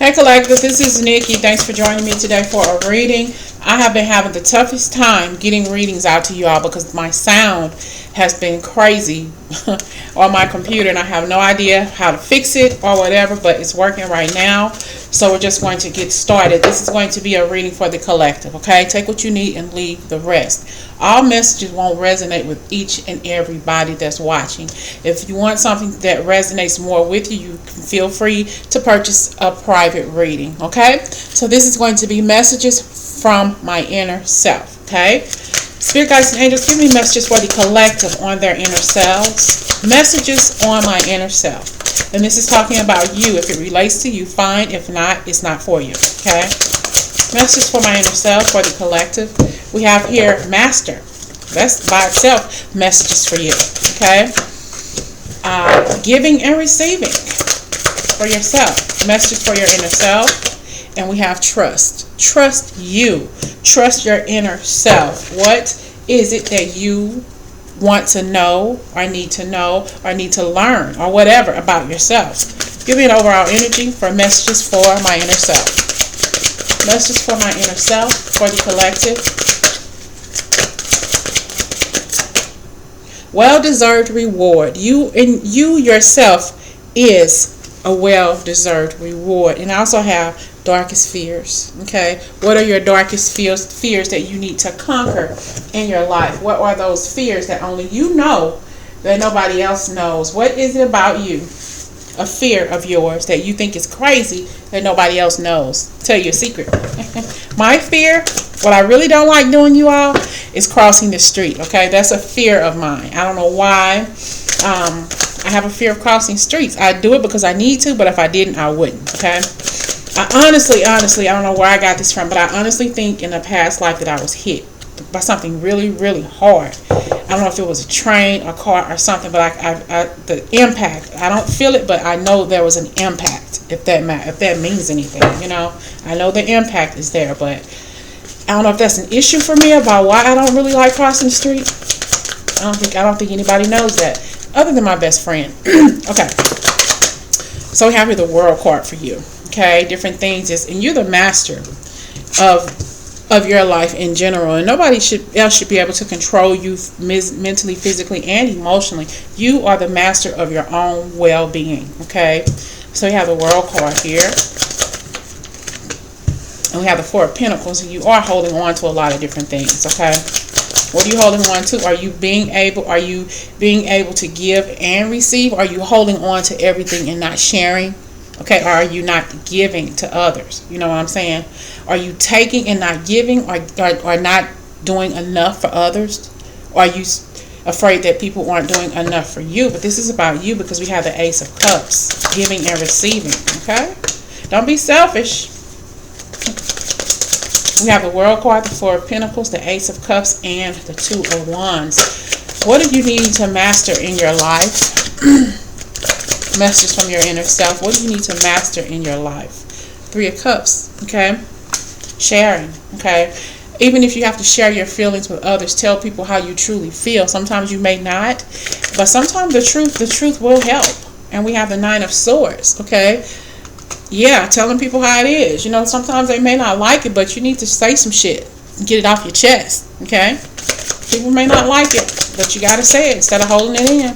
Hey Collective, this is Nikki. Thanks for joining me today for a reading. I have been having the toughest time getting readings out to you all because my sound has been crazy on my computer and I have no idea how to fix it or whatever, but it's working right now. So we're just going to get started. This is going to be a reading for the collective, okay? Take what you need and leave the rest. All messages won't resonate with each and everybody that's watching. If you want something that resonates more with you, you can feel free to purchase a private reading, okay? So this is going to be messages from my inner self, okay? Spirit guides and angels, give me messages for the collective on their inner selves. Messages on my inner self. And this is talking about you. If it relates to you, fine. If not, it's not for you, okay? Messages for my inner self, for the collective. We have here Master. That's by itself messages for you, okay? Giving and receiving for yourself. Messages for your inner self. And we have trust. Trust you. Trust your inner self. What is it that you want to know or need to learn or whatever about yourself? Give me an overall energy for messages for my inner self. Messages for my inner self, for the collective. Well-deserved reward. You yourself is a well-deserved reward. And I also have darkest fears, okay? What are your darkest fears that you need to conquer in your life? What are those fears that only you know, that nobody else knows? What is it about you, a fear of yours that you think is crazy that nobody else knows? Tell you a secret. My fear, what I really don't like doing, you all, is crossing the street, okay? That's a fear of mine. I don't know why. I have a fear of crossing streets. I do it because I need to, but if I didn't, I wouldn't, okay? I honestly, I don't know where I got this from, but I honestly think in a past life that I was hit by something really, really hard. I don't know if it was a train, a car, or something, but the impact, I don't feel it, but I know there was an impact, if that means anything, you know. I know the impact is there, but I don't know if that's an issue for me about why I don't really like crossing the street. I don't think anybody knows that, other than my best friend. Okay. So we have here the World card for you. Okay, different things and you're the master of your life in general, and nobody else should be able to control you mentally, physically, and emotionally. You are the master of your own well-being. Okay, so we have the World card here, and we have the Four of Pentacles, and you are holding on to a lot of different things. Okay, what are you holding on to? Are you being able to give and receive? Are you holding on to everything and not sharing? Okay, or are you not giving to others? You know what I'm saying? Are you taking and not giving, or not doing enough for others? Or are you afraid that people aren't doing enough for you? But this is about you because we have the Ace of Cups, giving and receiving. Okay? Don't be selfish. We have the World card, the Four of Pentacles, the Ace of Cups, and the Two of Wands. What do you need to master in your life? Messages from your inner self. What do you need to master in your life? Three of Cups. Okay, sharing. Okay, even if you have to share your feelings with others, tell people how you truly feel. Sometimes you may not, but sometimes the truth will help. And we have the Nine of Swords. Okay, yeah, telling people how it is. You know, sometimes they may not like it, but you need to say some shit, get it off your chest. Okay, people may not like it, but you got to say it instead of holding it in.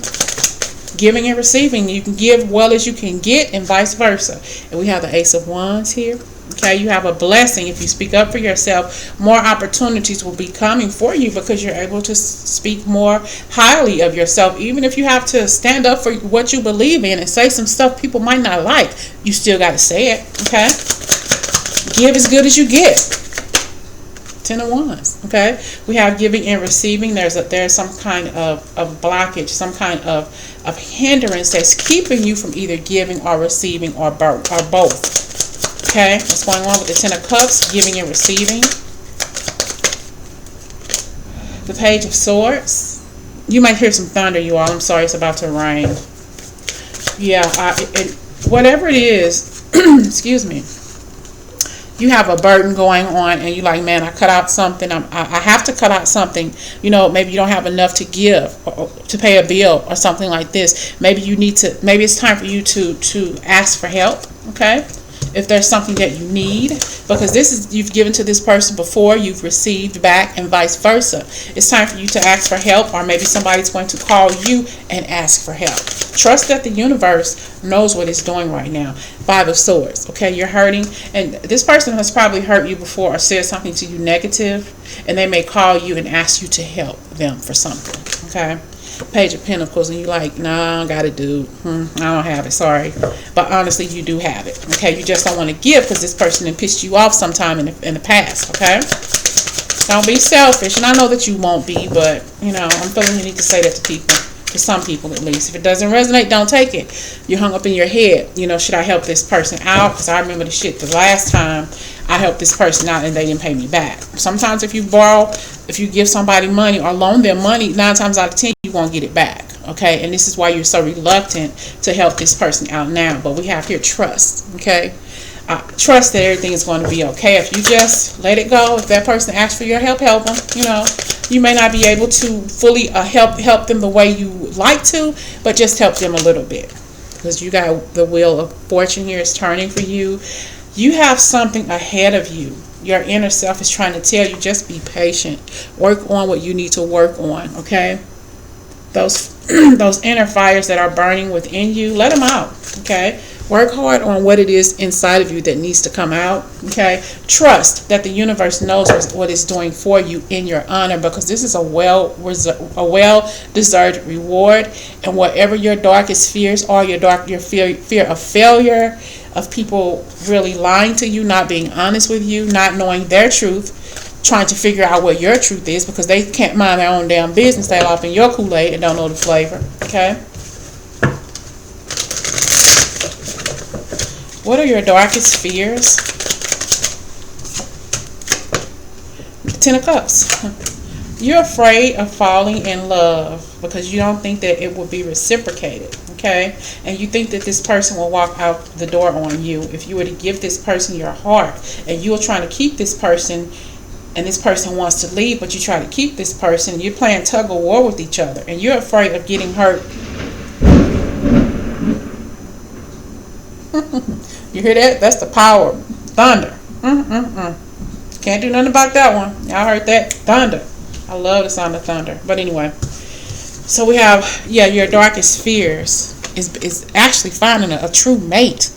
Giving and receiving. You can give well as you can get, and vice versa. And we have the Ace of Wands here. Okay, you have a blessing. If you speak up for yourself, more opportunities will be coming for you because you're able to speak more highly of yourself. Even if you have to stand up for what you believe in and say some stuff people might not like, you still got to say it. Okay, give as good as you get. 10 of Wands. Okay, we have giving and receiving. There's some kind of blockage, some kind of hindrance that's keeping you from either giving or receiving or both. Okay, what's going on with the Ten of Cups, giving and receiving? The Page of Swords. You might hear some thunder, you all. I'm sorry, it's about to rain. Yeah, whatever it is, excuse me. You have a burden going on and you're like, man, I cut out something. I have to cut out something. You know, maybe you don't have enough to give or to pay a bill or something like this. Maybe you need to, maybe it's time for you to ask for help. Okay. if there's something that you need, because this is, you've given to this person before, you've received back, and vice versa. It's time for you to ask for help, or maybe somebody's going to call you and ask for help. Trust that the universe knows what it's doing right now. Five of Swords. Okay, you're hurting, and this person has probably hurt you before or said something to you negative, and they may call you and ask you to help them for something. Okay. Page of Pentacles, and you're like, nah, I got it, dude. I don't have it, sorry. But honestly, you do have it. Okay, you just don't want to give because this person had pissed you off sometime in the past. Okay, don't be selfish, and I know that you won't be, but you know, I'm feeling you need to say that to people, to some people at least. If it doesn't resonate, don't take it. You're hung up in your head. You know, should I help this person out? Because I remember the shit the last time I helped this person out and they didn't pay me back. Sometimes if you borrow, if you give somebody money or loan them money, 9 times out of 10 you won't get it back. Okay, and this is why you're so reluctant to help this person out now. But we have here trust. Okay, trust that everything is going to be okay. If you just let it go, if that person asks for your help, help them. You know, you may not be able to fully help them the way you like to, but just help them a little bit, because you got the wheel of fortune here is turning for you. You have something ahead of you. Your inner self is trying to tell you, just be patient. Work on what you need to work on, okay? Those those inner fires that are burning within you, let them out, okay? Work hard on what it is inside of you that needs to come out, okay? Trust that the universe knows what it's doing for you in your honor, because this is a well-deserved reward. And whatever your darkest fears are, your fear of failure, of people really lying to you, not being honest with you, not knowing their truth, trying to figure out what your truth is, because they can't mind their own damn business. They off in your Kool-Aid and don't know the flavor. Okay, what are your darkest fears? The 10 of Cups. You're afraid of falling in love because you don't think that it will be reciprocated. Okay, and you think that this person will walk out the door on you. If you were to give this person your heart and you're trying to keep this person, and this person wants to leave, but you try to keep this person, you're playing tug of war with each other, and you're afraid of getting hurt. You hear that? That's the power of thunder. Can't do nothing about that one. Y'all heard that? Thunder. I love the sound of thunder. But anyway, so we have, your darkest fears is actually finding a true mate.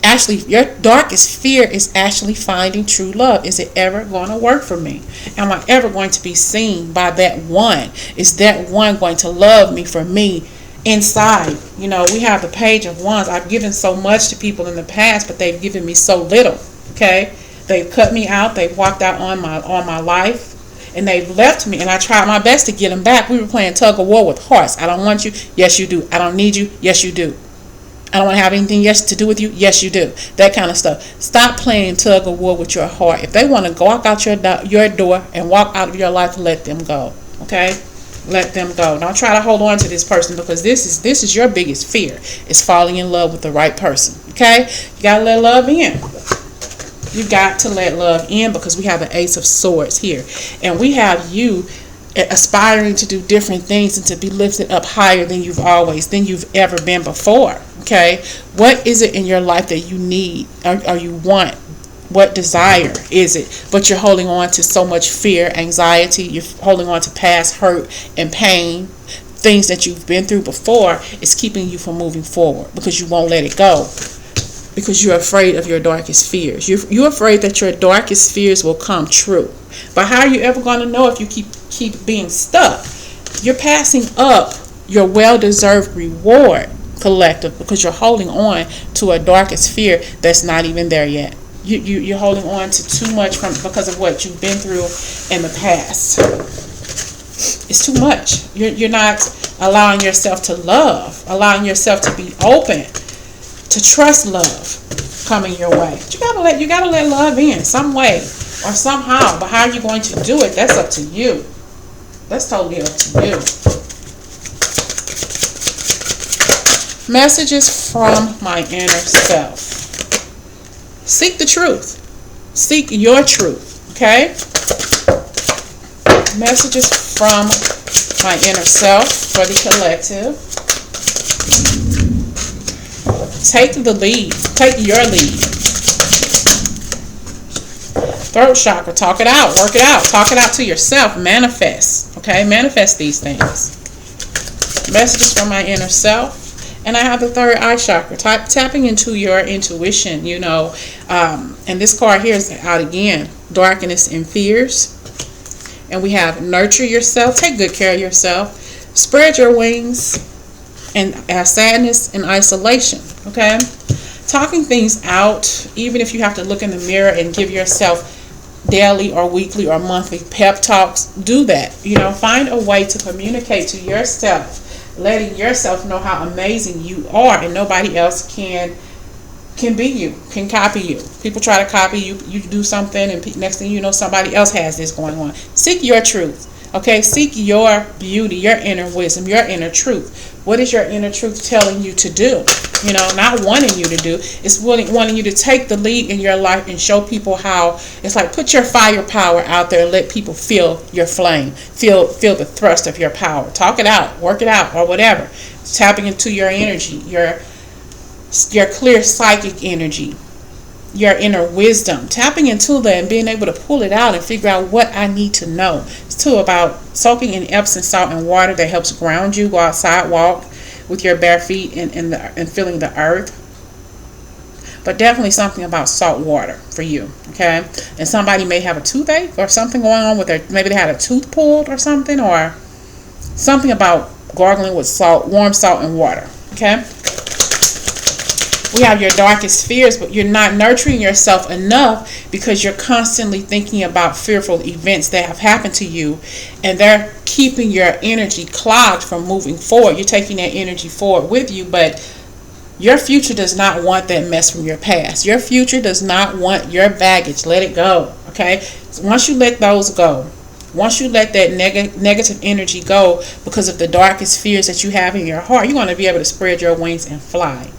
Actually, your darkest fear is actually finding true love. Is it ever going to work for me? Am I ever going to be seen by that one? Is that one going to love me for me inside? You know, we have the Page of Wands. I've given so much to people in the past, but they've given me so little. Okay, they've cut me out. They've walked out on my life. And they've left me, and I tried my best to get them back. We were playing tug of war with hearts. I don't want you. Yes, you do. I don't need you. Yes, you do. I don't want to have anything to do with you. Yes, you do. That kind of stuff. Stop playing tug of war with your heart. If they want to go out your door and walk out of your life, let them go. Okay? Let them go. Don't try to hold on to this person, because this is your biggest fear, is falling in love with the right person. Okay? You got to let love in. You got to let love in, because we have an Ace of Swords here. And we have you aspiring to do different things and to be lifted up higher than you've ever been before. Okay? What is it in your life that you need or you want? What desire is it? But you're holding on to so much fear, anxiety. You're holding on to past hurt and pain. Things that you've been through before is keeping you from moving forward, because you won't let it go. Because you're afraid of your darkest fears. You're afraid that your darkest fears will come true. But how are you ever going to know if you keep being stuck? You're passing up your well-deserved reward, collective, because you're holding on to a darkest fear that's not even there yet. You're holding on to too much because of what you've been through in the past. It's too much. You're not allowing yourself to love, allowing yourself to be open, to trust love coming your way. You gotta let love in some way or somehow. But how are you going to do it? That's up to you. That's totally up to you. Messages from my inner self. Seek the truth. Seek your truth. Okay? Messages from my inner self for the collective. Take the lead. Take your lead. Throat chakra, talk it out, work it out, talk it out to yourself, manifest, okay? Manifest these things. Messages from my inner self. And I have the third eye chakra, tapping into your intuition, you know. And this card here is out again, darkness and fears. And we have nurture yourself, take good care of yourself, spread your wings, and sadness and isolation, okay? Talking things out, even if you have to look in the mirror and give yourself daily or weekly or monthly pep talks, do that. You know, find a way to communicate to yourself, letting yourself know how amazing you are, and nobody else can be you, can copy you. People try to copy you. You do something, and next thing you know, somebody else has this going on. Seek your truth. Okay, seek your beauty, your inner wisdom, your inner truth. What is your inner truth telling you to do? You know, not wanting you to do. It's wanting you to take the lead in your life and show people how. It's like put your firepower out there and let people feel your flame, feel the thrust of your power. Talk it out, work it out, or whatever. Tapping into your energy, your clear psychic energy, your inner wisdom, tapping into that and being able to pull it out and figure out what I need to know. It's too about soaking in Epsom salt and water that helps ground you. Go outside, walk with your bare feet and feeling the earth. But definitely something about salt water for you, okay? And somebody may have a toothache or something going on with their, maybe they had a tooth pulled or something, or something about gargling with salt, warm salt and water, okay? We have your darkest fears, but you're not nurturing yourself enough because you're constantly thinking about fearful events that have happened to you, and they're keeping your energy clogged from moving forward. You're taking that energy forward with you, but your future does not want that mess from your past. Your future does not want your baggage. Let it go, okay? So once you let those go, once you let that negative energy go because of the darkest fears that you have in your heart, you're going to be able to spread your wings and fly.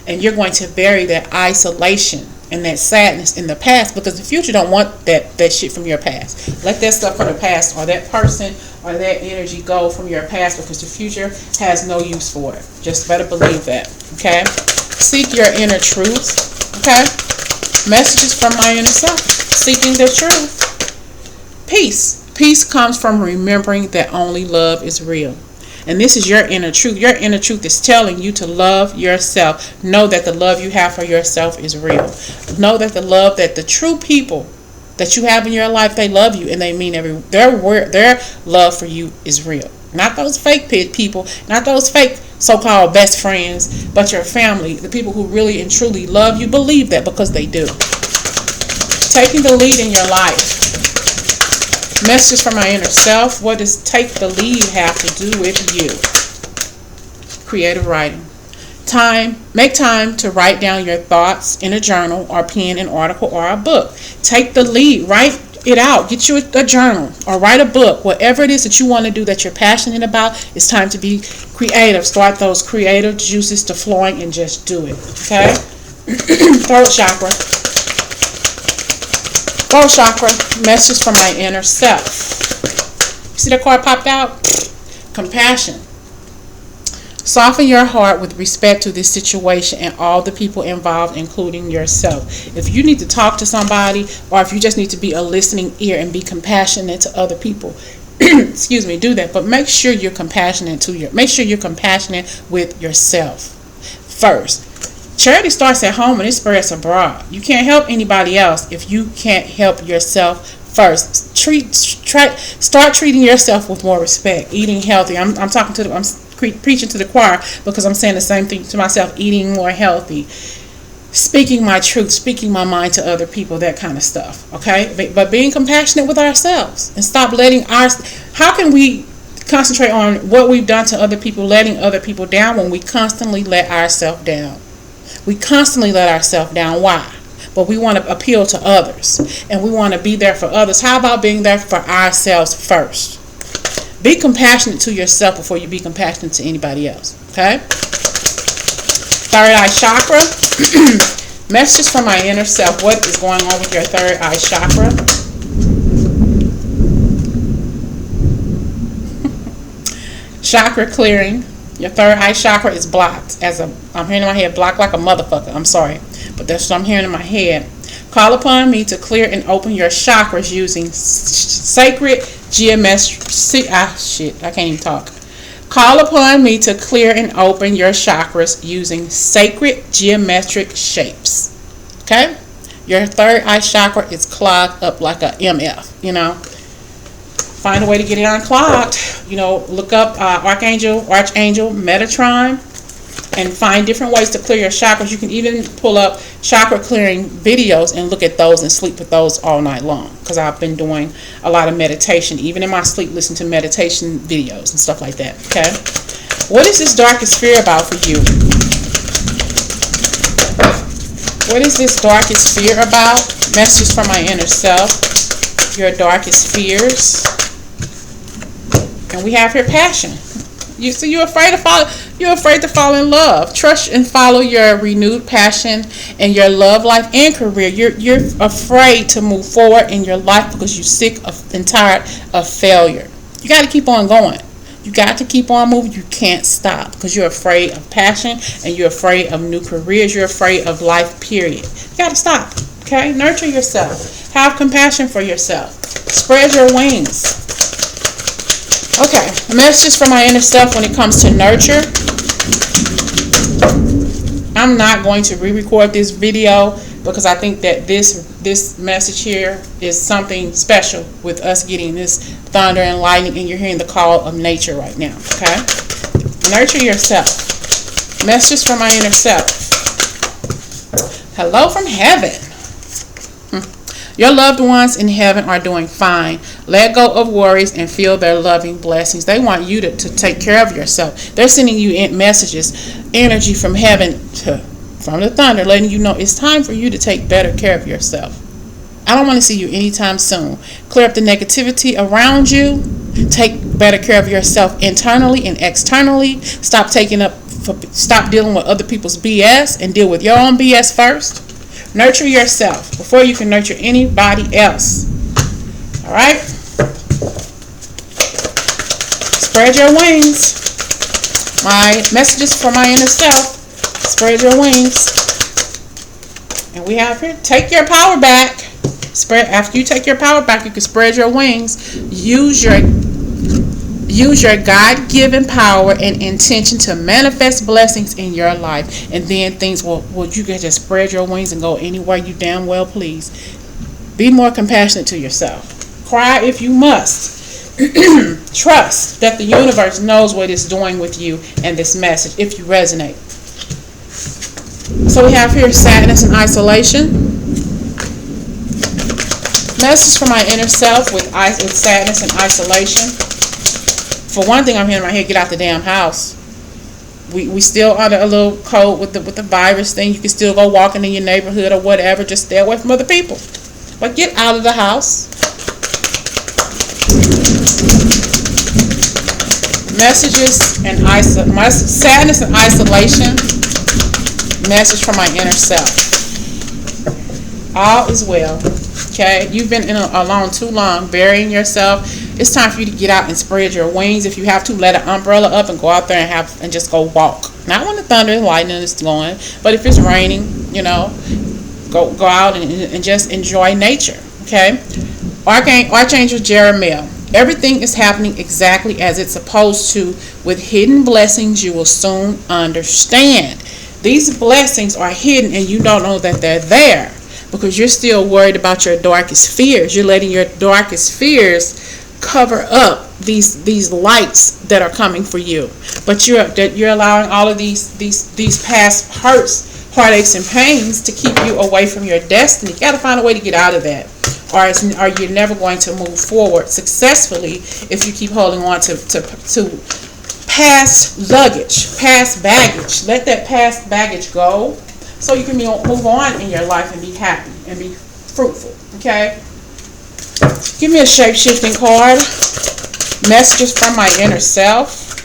And you're going to bury that isolation and that sadness in the past, because the future don't want that shit from your past. Let that stuff from the past or that person or that energy go from your past, because the future has no use for it. Just better believe that, okay? Seek your inner truth, okay? Messages from my inner self. Seeking the truth. Peace. Peace comes from remembering that only love is real. And this is your inner truth. Your inner truth is telling you to love yourself. Know that the love you have for yourself is real. Know that the love that the true people that you have in your life, they love you and they mean their love for you is real. Not those fake people, not those fake so-called best friends, but your family, the people who really and truly love you. Believe that, because they do. Taking the lead in your life. Messages from my inner self. What does take the lead have to do with you? Creative writing. Make time to write down your thoughts in a journal or pen an article or a book. Take the lead. Write it out. Get you a journal or write a book. Whatever it is that you want to do that you're passionate about, it's time to be creative. Start those creative juices to flowing and just do it. Okay? Throat chakra. Throat chakra, message from my inner self. See the card popped out? Compassion. Soften your heart with respect to this situation and all the people involved, including yourself. If you need to talk to somebody, or if you just need to be a listening ear and be compassionate to other people, excuse me, do that. But make sure you're compassionate with yourself first. Charity starts at home and it spreads abroad. You can't help anybody else if you can't help yourself first. Start treating yourself with more respect. Eating healthy. I'm preaching to the choir, because I'm saying the same thing to myself. Eating more healthy. Speaking my truth. Speaking my mind to other people. That kind of stuff. Okay? But being compassionate with ourselves and stop letting how can we concentrate on what we've done to other people, letting other people down, when we constantly let ourselves down? We constantly let ourselves down. Why? But we want to appeal to others, and we want to be there for others. How about being there for ourselves first? Be compassionate to yourself before you be compassionate to anybody else. Okay? Third eye chakra. Messages from my inner self. What is going on with your third eye chakra? Chakra clearing. Your third eye chakra is blocked. I'm hearing in my head, blocked like a motherfucker. I'm sorry, but that's what I'm hearing in my head. Call upon me to clear and open your chakras using sacred geometry. I can't even talk. Call upon me to clear and open your chakras using sacred geometric shapes. Okay? Your third eye chakra is clogged up like a MF, you know. Find a way to get it unclogged. You know, look up Archangel Metatron and find different ways to clear your chakras. You can even pull up chakra clearing videos and look at those and sleep with those all night long, because I've been doing a lot of meditation, even in my sleep, listen to meditation videos and stuff like that. Okay, what is this darkest fear about for you? What is this darkest fear about? Messages from my inner self. Your darkest fears. And we have here passion. You're afraid to fall in love. Trust and follow your renewed passion in your love life and career. You're afraid to move forward in your life because you're sick and tired of failure. You got to keep on going. You got to keep on moving. You can't stop because you're afraid of passion and you're afraid of new careers. You're afraid of life, period. You got to stop. Okay? Nurture yourself. Have compassion for yourself. Spread your wings. Okay, messages from my inner self when it comes to nurture. I'm not going to re-record this video because I think that this message here is something special with us getting this thunder and lightning, and you're hearing the call of nature right now. Okay, nurture yourself. Messages from my inner self. Hello from heaven. Your loved ones in heaven are doing fine. Let go of worries and feel their loving blessings. They want you to take care of yourself. They're sending you messages, energy from heaven, from the thunder, letting you know it's time for you to take better care of yourself. I don't want to see you anytime soon. Clear up the negativity around you. Take better care of yourself internally and externally. Stop dealing with other people's BS and deal with your own BS first. Nurture yourself before you can nurture anybody else. All right? Spread your wings. My messages for my inner self. Spread your wings. And we have here, take your power back. After you take your power back, you can spread your wings. Use your God-given power and intention to manifest blessings in your life, and then things will you can just spread your wings and go anywhere you damn well please. Be more compassionate to yourself. Cry if you must. Trust that the universe knows what it's doing with you and this message if you resonate. So we have here sadness and isolation. Message from my inner self with sadness and isolation. For one thing, I'm hearing in my head, get out the damn house. We still under a little code with the virus thing. You can still go walking in your neighborhood or whatever. Just stay away from other people. But get out of the house. Messages and sadness and isolation. Message from my inner self. All is well. Okay, you've been alone too long, burying yourself. It's time for you to get out and spread your wings. If you have to, let an umbrella up and go out there and just go walk. Not when the thunder and lightning is going, but if it's raining, you know, go out and just enjoy nature. Okay, Archangel Jeremiah. Everything is happening exactly as it's supposed to. With hidden blessings, you will soon understand. These blessings are hidden, and you don't know that they're there because you're still worried about your darkest fears. You're letting your darkest fears cover up these lights that are coming for you, but you're allowing all of these past hurts, heartaches, and pains to keep you away from your destiny. You got to find a way to get out of that, or you're never going to move forward successfully if you keep holding on to past luggage, past baggage. Let that past baggage go so you can move on in your life and be happy and be fruitful. Okay. Give me a shape-shifting card. Messages from my inner self.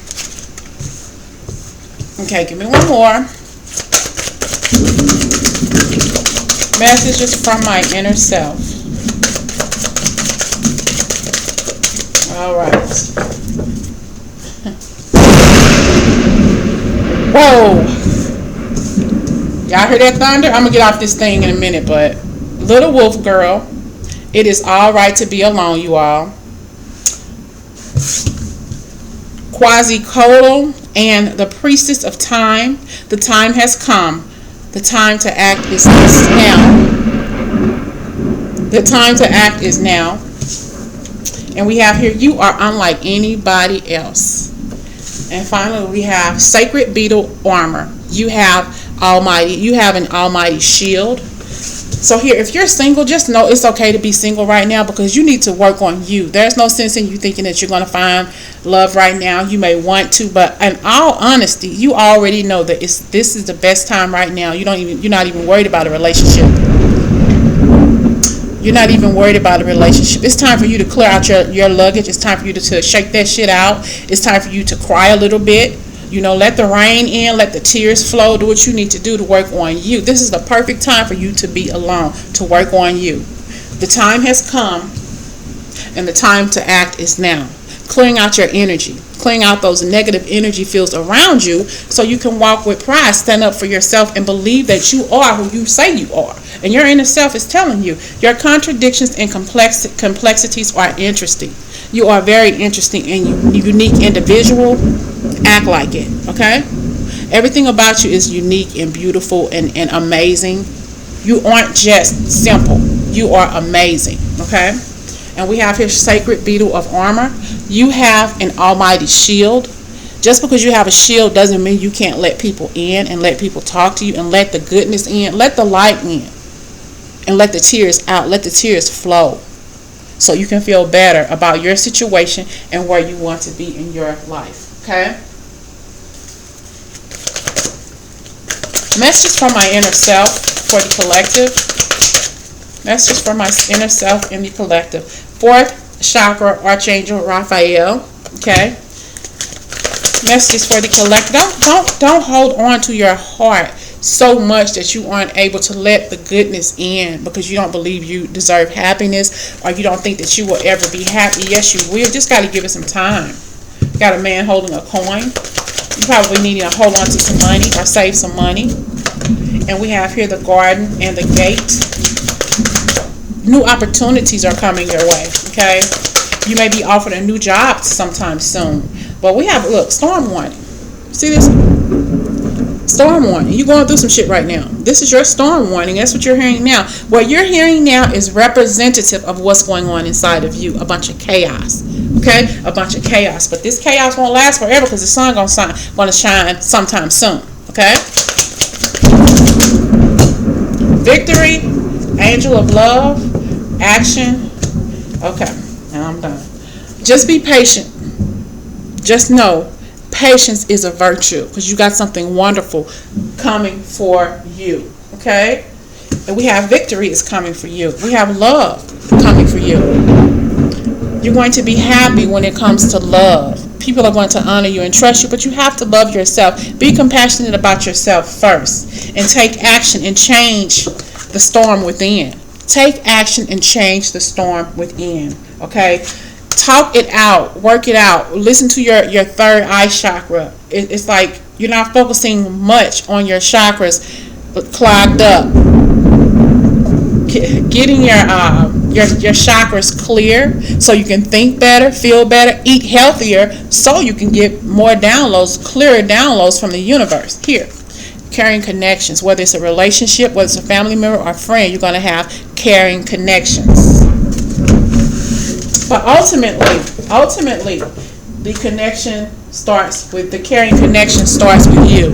Okay, give me one more. Messages from my inner self. All right. Whoa. Y'all hear that thunder? I'm going to get off this thing in a minute, but Little Wolf Girl. It is all right to be alone, you all. Quasi-Coddle and the Priestess of Time. The time has come. The time to act is now. The time to act is now. And we have here, you are unlike anybody else. And finally, we have Sacred Beetle Armor. You have an almighty shield. So here, if you're single, just know it's okay to be single right now, because you need to work on you. There's no sense in you thinking that you're going to find love right now. You may want to, but in all honesty, you already know that this is the best time right now. You're not even worried about a relationship. You're not even worried about a relationship. It's time for you to clear out your luggage. It's time for you to shake that shit out. It's time for you to cry a little bit. Let the rain in, let the tears flow. Do what you need to do to work on you. This is the perfect time for you to be alone, to work on you. The time has come, and the time to act is now. Clearing out your energy, clearing out those negative energy fields around you, so you can walk with pride, stand up for yourself, and believe that you are who you say you are. And your inner self is telling you. Your contradictions and complexities are interesting. You are very interesting and unique individual. Act like it, okay? Everything about you is unique and beautiful and amazing. You aren't just simple. You are amazing, okay? And we have here Sacred Beetle of Armor. You have an almighty shield. Just because you have a shield doesn't mean you can't let people in and let people talk to you and let the goodness in. Let the light in and let the tears out. Let the tears flow so you can feel better about your situation and where you want to be in your life, okay? Message from my inner self for the collective. Message from my inner self in the collective. 4th chakra, Archangel Raphael. Okay. Messages for the collective. Don't hold on to your heart so much that you aren't able to let the goodness in, because you don't believe you deserve happiness, or you don't think that you will ever be happy. Yes, you will. Just got to give it some time. Got a man holding a coin. You probably need to hold on to some money or save some money. And we have here the Garden and the Gate. New opportunities are coming your way, okay? You may be offered a new job sometime soon. But we have, look, storm warning. See this? Storm warning. You're going through some shit right now. This is your storm warning. That's what you're hearing now. What you're hearing now is representative of what's going on inside of you. A bunch of chaos. Okay? A bunch of chaos. But this chaos won't last forever, because the sun going to shine sometime soon. Okay? Victory. Angel of Love. Action. Okay. Now I'm done. Just be patient. Just know patience is a virtue, because you got something wonderful coming for you. Okay? And we have victory is coming for you. We have love coming for you. You're going to be happy when it comes to love. People are going to honor you and trust you, but you have to love yourself. Be compassionate about yourself first, and take action and change the storm within. Take action and change the storm within. Okay? Talk it out. Work it out. Listen to your third eye chakra. It's like you're not focusing much on your chakras, but clogged up. Getting your chakras clear so you can think better, feel better, eat healthier, so you can get more downloads, clearer downloads from the universe. Here, caring connections. Whether it's a relationship, whether it's a family member or friend, you're going to have caring connections. But ultimately, the connection starts with, the caring connection starts with you.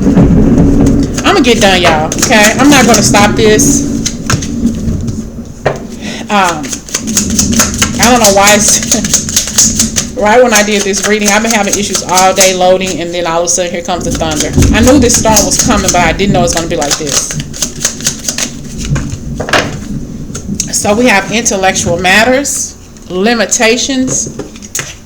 I'm going to get done, y'all. Okay? I'm not going to stop this. I don't know why it's right when I did this reading, I've been having issues all day loading, and then all of a sudden here comes the thunder. I knew this storm was coming, but I didn't know it was going to be like this. So we have intellectual matters, limitations,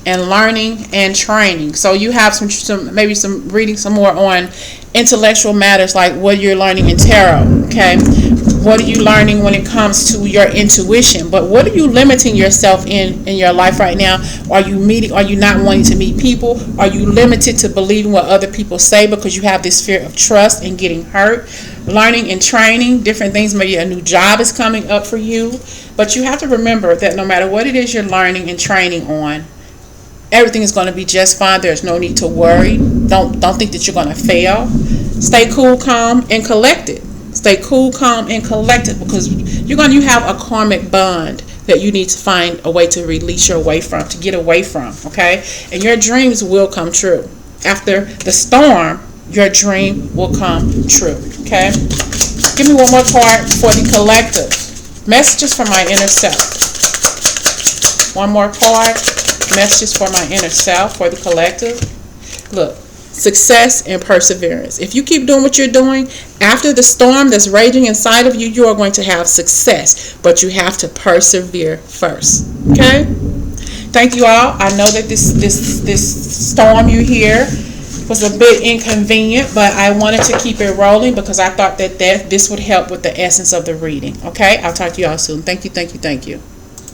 and learning and training. So you have some maybe some reading some more on intellectual matters, like what you're learning in tarot. Okay, what are you learning when it comes to your intuition? But what are you limiting yourself in your life right now? Are you not wanting to meet people? Are you limited to believing what other people say because you have this fear of trust and getting hurt? learning and training, different things. Maybe a new job is coming up for you. But you have to remember that no matter what it is you're learning and training on, everything is going to be just fine. There's no need to worry. Don't think that you're going to fail. Stay cool, calm, and collected. Stay cool, calm, and collected, because you have a karmic bond that you need to find a way to release your way from, to get away from, okay? And your dreams will come true. After the storm, your dream will come true, okay? Give me one more card for the collective. Messages for my inner self. One more card. Messages for my inner self, for the collective. Look, success and perseverance. If you keep doing what you're doing, after the storm that's raging inside of you, you are going to have success, but you have to persevere first. Okay? Thank you all. I know that this storm you hear was a bit inconvenient, but I wanted to keep it rolling because I thought that this would help with the essence of the reading. Okay? I'll talk to you all soon. Thank you, thank you, thank you.